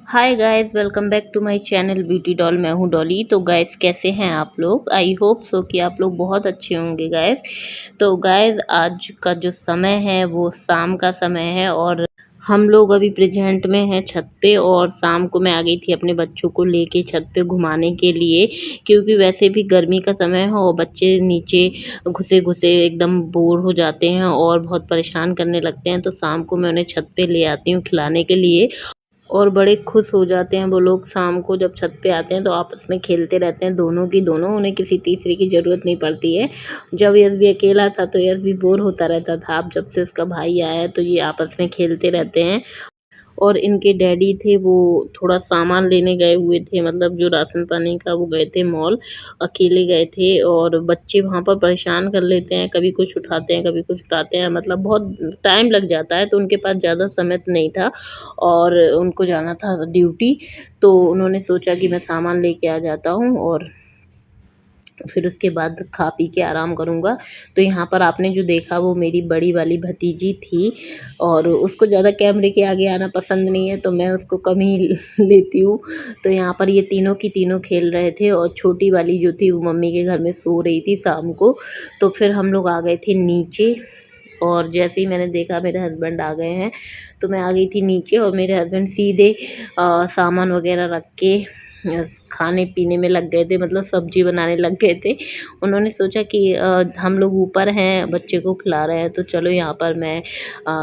Hi guys, welcome back to my channel beauty doll. मैं हूँ डॉली। तो गाइस, कैसे हैं आप लोग? आई होप सो कि आप लोग बहुत अच्छे होंगे गाइस। तो गाइस, आज का जो समय है वो शाम का समय है और हम लोग अभी प्रेजेंट में हैं छत पे। और शाम को मैं आ गई थी अपने बच्चों को लेके छत पे घुमाने के लिए, क्योंकि वैसे भी गर्मी का समय है और बच्चे नीचे घुसे घुसे एकदम बोर हो जाते हैं और बहुत परेशान करने लगते हैं। तो शाम को मैं उन्हें छत पे ले आती हूँ खिलाने के लिए और बड़े खुश हो जाते हैं वो लोग। शाम को जब छत पे आते हैं तो आपस में खेलते रहते हैं, दोनों की दोनों, उन्हें किसी तीसरे की ज़रूरत नहीं पड़ती है। जब यश भी अकेला था तो यश भी बोर होता रहता था। अब जब से उसका भाई आया है तो ये आपस में खेलते रहते हैं। और इनके डैडी थे वो थोड़ा सामान लेने गए हुए थे, मतलब जो राशन पानी का, वो गए थे मॉल, अकेले गए थे। और बच्चे वहाँ पर परेशान कर लेते हैं, कभी कुछ उठाते हैं कभी कुछ उठाते हैं, मतलब बहुत टाइम लग जाता है। तो उनके पास ज़्यादा समय तो नहीं था और उनको जाना था ड्यूटी। तो उन्होंने सोचा कि मैं सामान लेके आ जाता हूँ और फिर उसके बाद खा पी के आराम करूँगा। तो यहाँ पर आपने जो देखा वो मेरी बड़ी वाली भतीजी थी और उसको ज़्यादा कैमरे के आगे आना पसंद नहीं है, तो मैं उसको कम ही लेती हूँ। तो यहाँ पर ये तीनों की तीनों खेल रहे थे और छोटी वाली जो थी वो मम्मी के घर में सो रही थी शाम को। तो फिर हम लोग आ गए थे नीचे और जैसे ही मैंने देखा मेरे हस्बैंड आ गए हैं तो मैं आ गई थी नीचे और मेरे हस्बैंड सीधे सामान वगैरह रख के खाने पीने में लग गए थे, मतलब सब्जी बनाने लग गए थे। उन्होंने सोचा कि हम लोग ऊपर हैं, बच्चे को खिला रहे हैं, तो चलो यहाँ पर मैं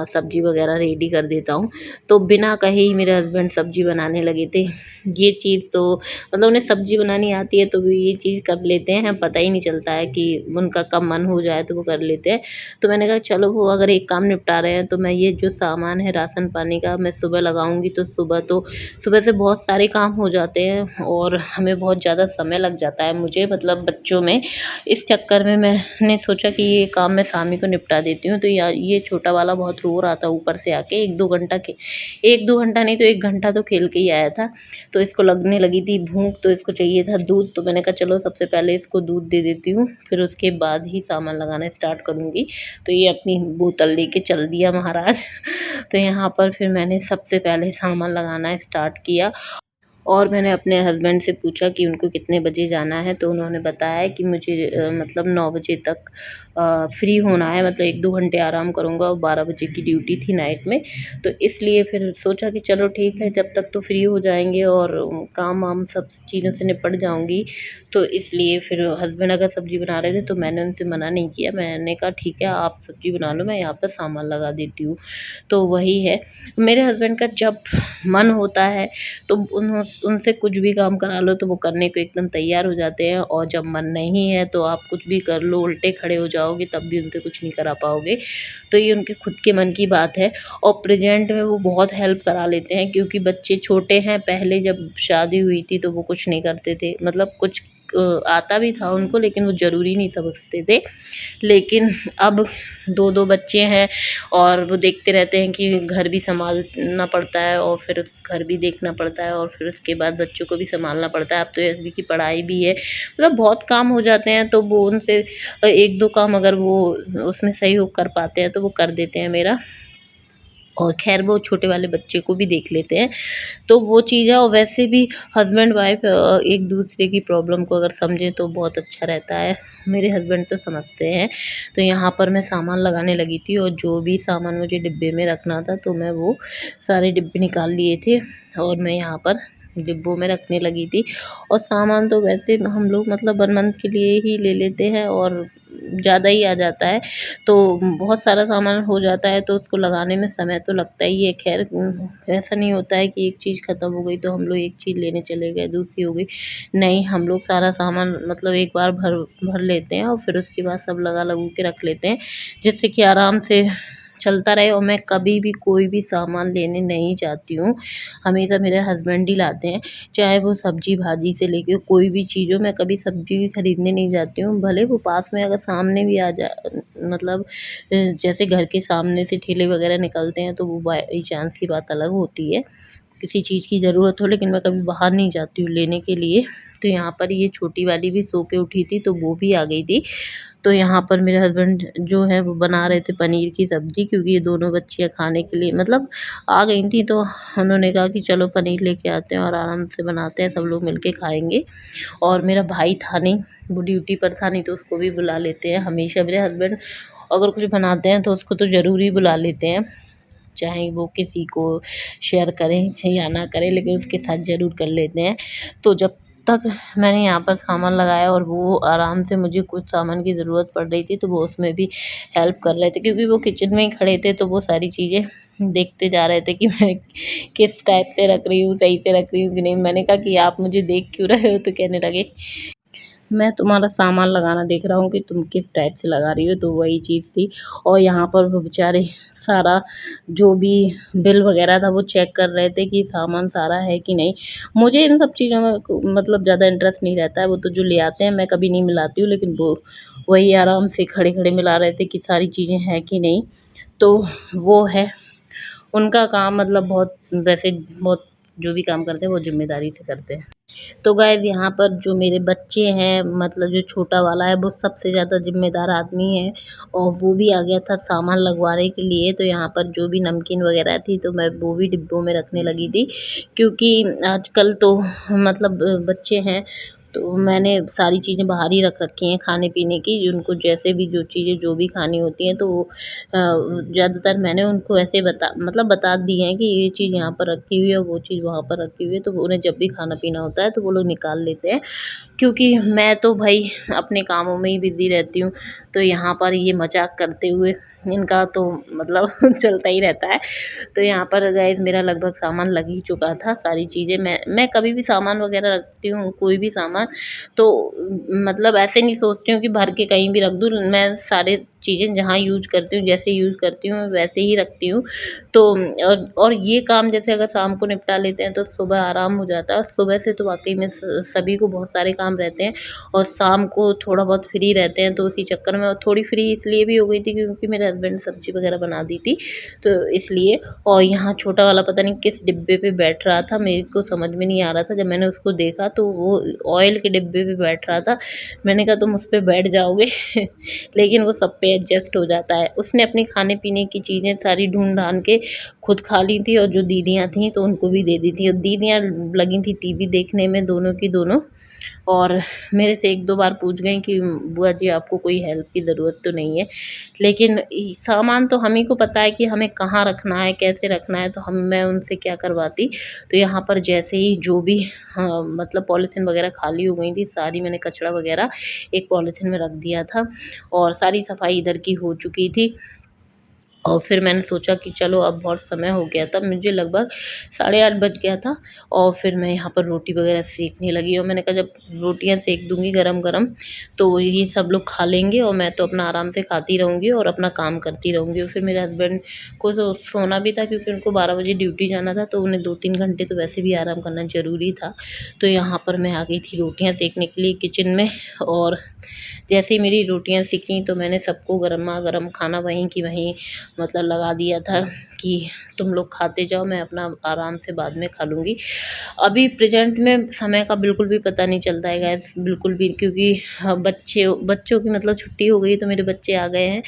सब्जी वगैरह रेडी कर देता हूँ। तो बिना कहे ही मेरे हस्बैंड सब्जी बनाने लगे थे। ये चीज़ तो मतलब उन्हें सब्जी बनानी आती है तो वो ये चीज़ कर लेते हैं, पता ही नहीं चलता है कि उनका कब मन हो जाए तो वो कर लेते हैं। तो मैंने कहा चलो वो अगर एक काम निपटा रहे हैं तो मैं ये जो सामान है राशन पानी का मैं सुबह लगाऊंगी। तो सुबह से बहुत सारे काम हो जाते हैं और हमें बहुत ज़्यादा समय लग जाता है मुझे, मतलब बच्चों में। इस चक्कर में मैंने सोचा कि ये काम मैं शाम ही को निपटा देती हूँ। तो ये छोटा वाला बहुत रो रहा था ऊपर से आके, 1-2 घंटा नहीं तो 1 घंटा तो खेल के ही आया था। तो इसको लगने लगी थी भूख, तो इसको चाहिए था दूध। तो मैंने कहा चलो सबसे पहले इसको दूध दे देती हूँ, फिर उसके बाद ही सामान लगाना स्टार्ट करूँगी। तो ये अपनी बोतल लेके चल दिया महाराज। तो यहाँ पर फिर मैंने सबसे पहले सामान लगाना स्टार्ट किया और मैंने अपने हस्बैंड से पूछा कि उनको कितने बजे जाना है। तो उन्होंने बताया कि मुझे मतलब 9 बजे तक फ्री होना है, मतलब 1-2 घंटे आराम करूँगा और 12 बजे की ड्यूटी थी नाइट में। तो इसलिए फिर सोचा कि चलो ठीक है, जब तक तो फ्री हो जाएंगे और काम वाम सब चीज़ों से निपट जाऊँगी। तो इसलिए फिर हस्बैंड अगर सब्ज़ी बना रहे थे तो मैंने उनसे मना नहीं किया, मैंने कहा ठीक है आप सब्ज़ी बना लो, मैं यहाँ पर सामान लगा देती हूँ। तो वही है, मेरे हस्बैंड का जब मन होता है तो उनसे कुछ भी काम करा लो तो वो करने को एकदम तैयार हो जाते हैं। और जब मन नहीं है तो आप कुछ भी कर लो, उल्टे खड़े हो जाओगे तब भी उनसे कुछ नहीं करा पाओगे। तो ये उनके खुद के मन की बात है। और प्रेजेंट में वो बहुत हेल्प करा लेते हैं, क्योंकि बच्चे छोटे हैं। पहले जब शादी हुई थी तो वो कुछ नहीं करते थे, मतलब कुछ आता भी था उनको लेकिन वो ज़रूरी नहीं समझते थे। लेकिन अब 2-2 बच्चे हैं और वो देखते रहते हैं कि घर भी सँभालना पड़ता है और फिर घर भी देखना पड़ता है और फिर उसके बाद बच्चों को भी सँभालना पड़ता है। अब तो एसबी की पढ़ाई भी है, मतलब बहुत काम हो जाते हैं। तो वो उनसे 1-2 काम अगर वो उसमें सहयोग कर पाते हैं तो वो कर देते हैं मेरा। और ख़ैर वो छोटे वाले बच्चे को भी देख लेते हैं, तो वो चीज़ है। और वैसे भी हस्बैंड वाइफ एक दूसरे की प्रॉब्लम को अगर समझें तो बहुत अच्छा रहता है। मेरे हस्बैंड तो समझते हैं। तो यहाँ पर मैं सामान लगाने लगी थी और जो भी सामान मुझे डिब्बे में रखना था तो मैं वो सारे डिब्बे निकाल लिए थे और मैं यहाँ पर डिब्बों में रखने लगी थी। और सामान तो वैसे हम लोग मतलब 1 मंथ के लिए ही ले लेते हैं और ज़्यादा ही आ जाता है। तो बहुत सारा सामान हो जाता है तो उसको लगाने में समय तो लगता ही है। ख़ैर ऐसा नहीं होता है कि एक चीज़ ख़त्म हो गई तो हम लोग एक चीज़ लेने चले गए, दूसरी हो गई। नहीं, हम लोग सारा सामान मतलब एक बार भर भर लेते हैं और फिर उसके बाद सब लगा लगू के रख लेते हैं, जिससे कि आराम से चलता रहे। और मैं कभी भी कोई भी सामान लेने नहीं जाती हूँ, हमेशा मेरे हस्बैंड ही लाते हैं। चाहे वो सब्ज़ी भाजी से लेके कोई भी चीज़ हो, मैं कभी सब्ज़ी भी खरीदने नहीं जाती हूँ। भले वो पास में अगर सामने भी आ जा, मतलब जैसे घर के सामने से ठेले वगैरह निकलते हैं तो वो बाई चांस की बात अलग होती है। किसी चीज़ की ज़रूरत हो, लेकिन मैं कभी बाहर नहीं जाती हूँ लेने के लिए। तो यहाँ पर ये छोटी वाली भी सो के उठी थी, तो वो भी आ गई थी। तो यहाँ पर मेरे हस्बैंड जो है वो बना रहे थे पनीर की सब्ज़ी, क्योंकि ये दोनों बच्चियाँ खाने के लिए मतलब आ गई थी, तो उन्होंने कहा कि चलो पनीर लेके आते हैं और आराम से बनाते हैं, सब लोग मिलके खाएँगे। और मेरा भाई था नहीं, वो ड्यूटी पर था, नहीं तो उसको भी बुला लेते हैं। हमेशा मेरे हस्बैंड अगर कुछ बनाते हैं तो उसको तो ज़रूर ही बुला लेते हैं, चाहे वो किसी को शेयर करें या ना करें, लेकिन उसके साथ ज़रूर कर लेते हैं। तो जब तक मैंने यहाँ पर सामान लगाया और वो आराम से, मुझे कुछ सामान की ज़रूरत पड़ रही थी तो वो उसमें भी हेल्प कर रहे थे, क्योंकि वो किचन में ही खड़े थे, तो वो सारी चीज़ें देखते जा रहे थे कि मैं किस टाइप से रख रही हूँ, सही से रख रही हूँ कि नहीं। मैंने कहा कि आप मुझे देख क्यों रहे हो? तो कहने लगे, मैं तुम्हारा सामान लगाना देख रहा हूँ कि तुम किस टाइप से लगा रही हो। तो वही चीज़ थी। और यहाँ पर वो बेचारे सारा जो भी बिल वगैरह था वो चेक कर रहे थे कि सामान सारा है कि नहीं। मुझे इन सब चीज़ों में मतलब ज़्यादा इंटरेस्ट नहीं रहता है, वो तो जो ले आते हैं मैं कभी नहीं मिलाती हूँ, लेकिन वो वही आराम से खड़े खड़े मिला रहे थे कि सारी चीज़ें हैं कि नहीं। तो वो है उनका काम, मतलब बहुत वैसे बहुत जो भी काम करते हैं वो जिम्मेदारी से करते हैं। तो गाइज़ यहाँ पर जो मेरे बच्चे हैं, मतलब जो छोटा वाला है वो सबसे ज़्यादा ज़िम्मेदार आदमी है, और वो भी आ गया था सामान लगवाने के लिए। तो यहाँ पर जो भी नमकीन वगैरह थी तो मैं वो भी डिब्बों में रखने लगी थी, क्योंकि आजकल तो मतलब बच्चे हैं, तो मैंने सारी चीज़ें बाहर ही रख रखी हैं खाने पीने की। उनको जैसे भी जो चीज़ें जो भी खानी होती हैं तो ज़्यादातर मैंने उनको ऐसे बता दी हैं कि ये चीज़ यहाँ पर रखी हुई है, वो चीज़ वहाँ पर रखी हुई है। तो उन्हें जब भी खाना पीना होता है तो वो लोग निकाल लेते हैं, क्योंकि मैं तो भाई अपने कामों में ही बिज़ी रहती हूँ। तो यहाँ पर ये मज़ाक करते हुए इनका तो मतलब चलता ही रहता है। तो यहाँ पर गाइस मेरा लगभग सामान लग ही चुका था, सारी चीज़ें मैं कभी भी सामान वगैरह रखती हूँ, कोई भी सामान, तो मतलब ऐसे नहीं सोचती हूँ कि भर के कहीं भी रख दूँ। मैं सारे चीज़ें जहाँ यूज़ करती हूँ, जैसे यूज़ करती हूँ वैसे ही रखती हूँ। तो और ये काम जैसे अगर शाम को निपटा लेते हैं तो सुबह आराम हो जाता है। और सुबह से तो वाक़ई में सभी को बहुत सारे काम रहते हैं, और शाम को थोड़ा बहुत फ्री रहते हैं। तो उसी चक्कर में, और थोड़ी फ्री इसलिए भी हो गई थी क्योंकि मेरे हस्बैंड ने सब्ज़ी वगैरह बना दी थी, तो इसलिए। और यहाँ छोटा वाला पता नहीं किस डिब्बे पे बैठ रहा था, मेरे को समझ में नहीं आ रहा था। जब मैंने उसको देखा तो वो ऑयल के डिब्बे पे बैठ रहा था। मैंने कहा तुम उस पे बैठ जाओगे लेकिन वो सब पे एडजस्ट हो जाता है। उसने अपनी खाने पीने की चीज़ें सारी ढूँढ-ढाँड़ के खुद खा ली थी, और जो दीदियाँ थीं तो उनको भी दे दी थी। और दीदियाँ लगी थी टीवी देखने में, दोनों की दोनों। और मेरे से 1-2 बार पूछ गईं कि बुआ जी आपको कोई हेल्प की ज़रूरत तो नहीं है। लेकिन सामान तो हम ही को पता है कि हमें कहाँ रखना है, कैसे रखना है, तो मैं उनसे क्या करवाती। तो यहाँ पर जैसे ही जो भी हाँ, मतलब पॉलीथीन वगैरह खाली हो गई थी सारी, मैंने कचरा वगैरह एक पॉलीथीन में रख दिया था, और सारी सफाई इधर की हो चुकी थी। और फिर मैंने सोचा कि चलो अब बहुत समय हो गया था, मुझे लगभग 8:30 बज गया था। और फिर मैं यहाँ पर रोटी वगैरह सेकने लगी, और मैंने कहा जब रोटियाँ सेक दूँगी गरम-गरम तो ये सब लोग खा लेंगे, और मैं तो अपना आराम से खाती रहूँगी और अपना काम करती रहूँगी। और फिर मेरे हस्बैंड को सोना भी था, क्योंकि उनको 12 बजे ड्यूटी जाना था, तो उन्हें 2-3 घंटे तो वैसे भी आराम करना ज़रूरी था। तो यहाँ पर मैं आ गई थी रोटियाँ सेकने के लिए किचन में। और जैसे ही मेरी रोटियाँ सिकीं तो मैंने सबको गरमा-गरम खाना वहीं की वहीं मतलब लगा दिया था कि तुम लोग खाते जाओ, मैं अपना आराम से बाद में खा लूँगी। अभी प्रेज़ेंट में समय का बिल्कुल भी पता नहीं चलता है गाइस, बिल्कुल भी, क्योंकि बच्चों की मतलब छुट्टी हो गई, तो मेरे बच्चे आ गए हैं,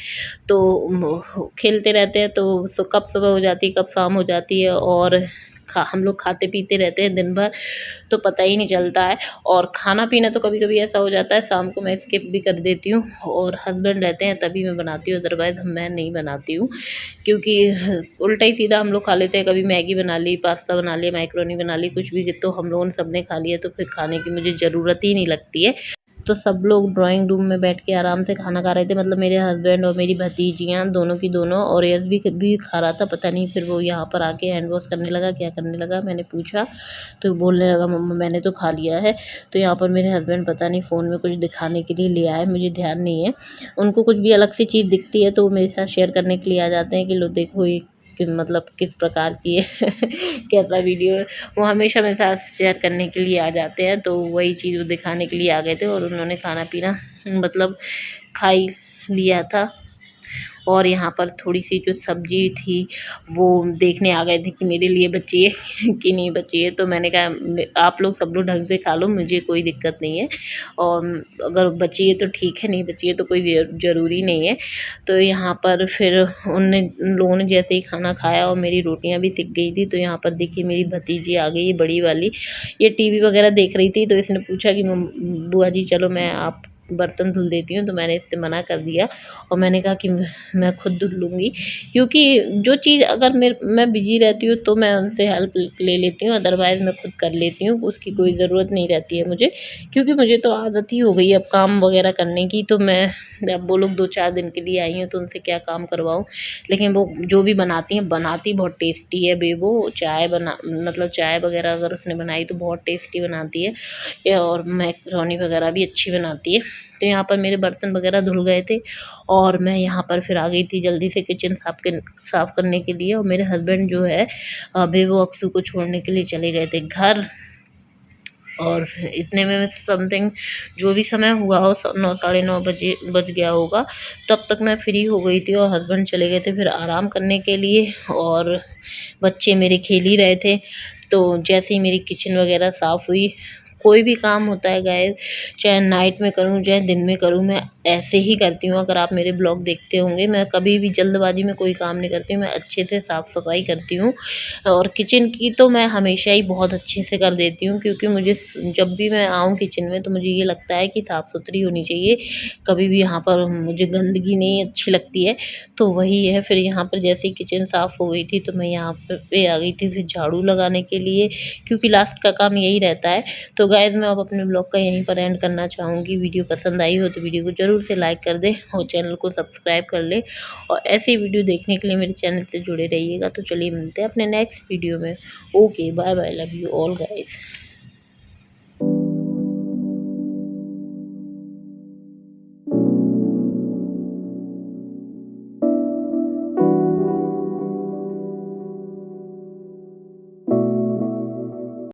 तो खेलते रहते हैं, तो कब सुबह हो जाती है, कब शाम हो जाती है, और हम लोग खाते पीते रहते हैं दिन भर, तो पता ही नहीं चलता है। और खाना पीना तो कभी कभी ऐसा हो जाता है शाम को मैं स्किप भी कर देती हूँ, और हस्बैंड रहते हैं तभी मैं बनाती हूँ, अदरवाइज़ मैं नहीं बनाती हूँ, क्योंकि उल्टा ही सीधा हम लोग खा लेते हैं। कभी मैगी बना ली, पास्ता बना लिया, मैक्रोनी बना ली, कुछ भी, तो हम लोगों ने सबने खा लिया, तो फिर खाने की मुझे ज़रूरत ही नहीं लगती है। तो सब लोग ड्राइंग रूम में बैठ के आराम से खाना खा रहे थे, मतलब मेरे हस्बैंड और मेरी भतीजियाँ दोनों की दोनों, और यश भी खा रहा था। पता नहीं फिर वो यहाँ पर आके हैंड वॉश करने लगा, क्या करने लगा, मैंने पूछा तो बोलने लगा मम्मा मैंने तो खा लिया है। तो यहाँ पर मेरे हस्बैंड पता नहीं फ़ोन में कुछ दिखाने के लिए ले आए, मुझे ध्यान नहीं है। उनको कुछ भी अलग सी चीज़ दिखती है तो वो मेरे साथ शेयर करने के लिए आ जाते हैं कि लो देखो ये कि मतलब किस प्रकार की है कैसा वीडियो है। वो हमेशा मेरे साथ शेयर करने के लिए आ जाते हैं, तो वही चीज़ वो दिखाने के लिए आ गए थे, और उन्होंने खाना पीना मतलब खा ही लिया था। और यहाँ पर थोड़ी-सी जो सब्ज़ी थी वो देखने आ गए थे कि मेरे लिए बची है कि नहीं बची है। तो मैंने कहा आप लोग सब लोग ढंग से खा लो, मुझे कोई दिक्कत नहीं है, और अगर बची है तो ठीक है, नहीं बची है तो कोई ज़रूरी नहीं है। तो यहाँ पर फिर उन लोगों ने जैसे ही खाना खाया और मेरी रोटियाँ भी सिक गई थी, तो यहाँ पर देखिए मेरी भतीजी आ गई, बड़ी वाली। ये टीवी वगैरह देख रही थी, तो इसने पूछा कि बुआ जी चलो मैं आप बर्तन धुल देती हूँ। तो मैंने इससे मना कर दिया और मैंने कहा कि मैं खुद धुल लूँगी, क्योंकि जो चीज़ अगर मैं बिजी रहती हूँ तो मैं उनसे हेल्प ले लेती हूँ, अदरवाइज़ मैं खुद कर लेती हूँ, उसकी कोई ज़रूरत नहीं रहती है मुझे, क्योंकि मुझे तो आदत ही हो गई है अब काम वगैरह करने की। तो मैं, अब वो लोग 2-4 दिन के लिए आई हैं तो उनसे क्या काम करवाऊँ। लेकिन वो जो भी बनाती हैं, बनाती बहुत टेस्टी है बेबो। चाय मतलब चाय वगैरह अगर उसने बनाई तो बहुत टेस्टी बनाती है, और मैकरोनी वगैरह भी अच्छी बनाती है। तो यहाँ पर मेरे बर्तन वगैरह धुल गए थे और मैं यहाँ पर फिर आ गई थी जल्दी से किचन साफ़ करने के लिए। और मेरे हस्बैंड जो है अभी वो अक्सू को छोड़ने के लिए चले गए थे घर, और इतने में समथिंग जो भी समय हुआ हो 9 साढ़े 9 बजे बज गया होगा, तब तक मैं फ्री हो गई थी और हस्बैंड चले गए थे फिर आराम करने के लिए, और बच्चे मेरे खेल ही रहे थे। तो जैसे ही मेरी किचन वगैरह साफ़ हुई, कोई भी काम होता है गाइस, चाहे नाइट में करूँ चाहे दिन में करूँ, मैं ऐसे ही करती हूँ। अगर आप मेरे ब्लॉग देखते होंगे, मैं कभी भी जल्दबाजी में कोई काम नहीं करती हूँ, मैं अच्छे से साफ़ सफाई करती हूँ। और किचन की तो मैं हमेशा ही बहुत अच्छे से कर देती हूँ, क्योंकि मुझे जब भी मैं आऊँ किचन में तो मुझे ये लगता है कि साफ़ सुथरी होनी चाहिए, कभी भी यहाँ पर मुझे गंदगी नहीं अच्छी लगती है। तो वही है, फिर यहाँ पर जैसे ही किचन साफ़ हो गई थी तो मैं यहाँ पे आ गई थी फिर झाड़ू लगाने के लिए, क्योंकि लास्ट का काम यही रहता है। तो गाइज़ मैं अब अपने ब्लॉग का यहीं पर एंड करना चाहूँगी। वीडियो पसंद आई हो तो वीडियो को ज़रूर से लाइक कर दें और चैनल को सब्सक्राइब कर लें, और ऐसी वीडियो देखने के लिए मेरे चैनल से जुड़े रहिएगा। तो चलिए मिलते हैं अपने नेक्स्ट वीडियो में। Okay, bye bye, love you all guys.